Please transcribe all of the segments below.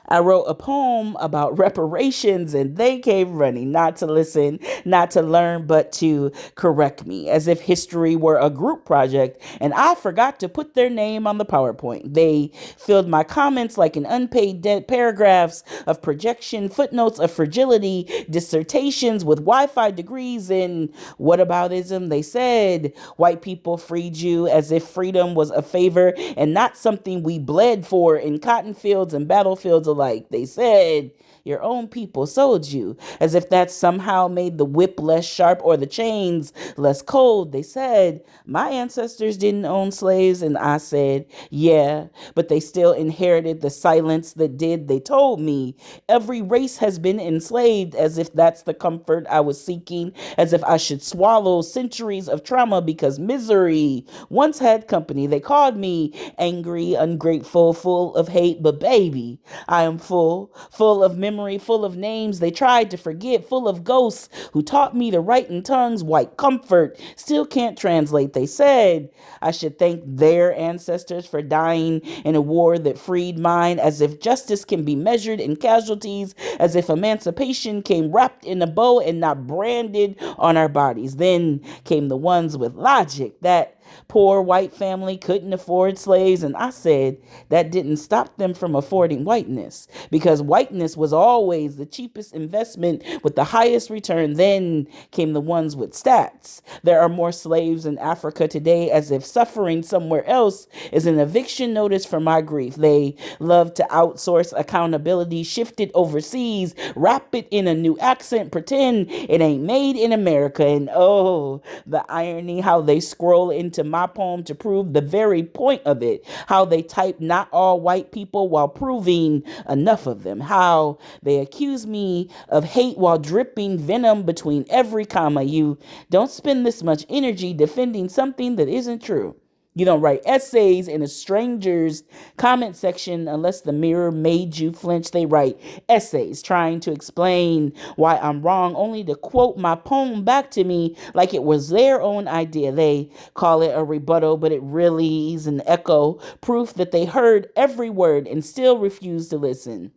I wrote a poem about reparations and they came running, not to listen, not to learn, but to correct me, as if history were a group project and I forgot to put their name on the PowerPoint. They filled my comments like an unpaid debt, paragraphs of projection, footnotes of fragility, dissertations with Wi-Fi degrees in whataboutism. They said white people freed you as if freedom was a favor and not something we bled for in cotton fields and battlefields alike. They said your own people sold you, as if that somehow made the whip less sharp or the chains less cold. They said, my ancestors didn't own slaves, and I said, yeah, but they still inherited the silence that did. They told me every race has been enslaved, as if that's the comfort I was seeking, as if I should swallow centuries of trauma because misery once had company. They called me angry, ungrateful, full of hate, but baby, I am full of memory, full of names they tried to forget, full of ghosts who taught me to write in tongues white comfort still can't translate. They said I should thank their ancestors for dying in a war that freed mine, as if justice can be measured in casualties, as if emancipation came wrapped in a bow and not branded on our bodies. Then came the ones with logic that poor white family couldn't afford slaves. And I said that didn't stop them from affording whiteness, because whiteness was always the cheapest investment with the highest return. Then came the ones with stats. There are more slaves in Africa today, as if suffering somewhere else is an eviction notice for my grief. They love to outsource accountability, shift it overseas, wrap it in a new accent, pretend it ain't made in America. And oh, the irony, how they scroll into my poem to prove the very point of it, how they type not all white people while proving enough of them, how they accuse me of hate while dripping venom between every comma. You don't spend this much energy defending something that isn't true. You don't write essays in a stranger's comment section unless the mirror made you flinch. They write essays trying to explain why I'm wrong, only to quote my poem back to me like it was their own idea. They call it a rebuttal, but it really is an echo, proof that they heard every word and still refuse to listen.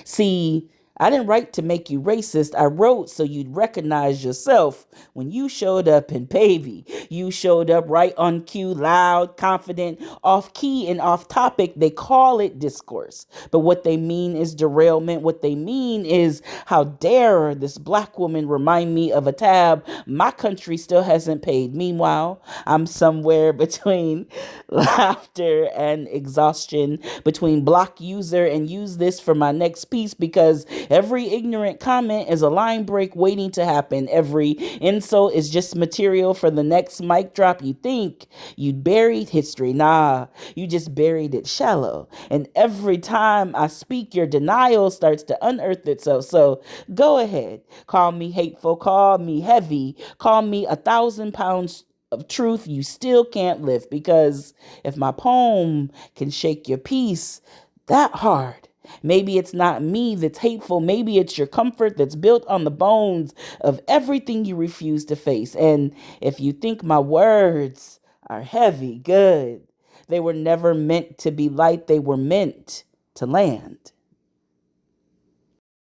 See, I didn't write to make you racist. I wrote so you'd recognize yourself when you showed up. And baby, you showed up right on cue, loud, confident, off key, and off topic. They call it discourse, but what they mean is derailment. What they mean is, how dare this black woman remind me of a tab my country still hasn't paid. Meanwhile, I'm somewhere between laughter and exhaustion, between block user and use this for my next piece, because every ignorant comment is a line break waiting to happen. Every insult is just material for the next mic drop. You think you buried history. Nah, you just buried it shallow. And every time I speak, your denial starts to unearth itself. So go ahead. Call me hateful. Call me heavy. Call me 1,000 pounds of truth you still can't lift. Because if my poem can shake your peace that hard, maybe it's not me that's hateful. Maybe it's your comfort that's built on the bones of everything you refuse to face. And if you think my words are heavy, good. They were never meant to be light. They were meant to land.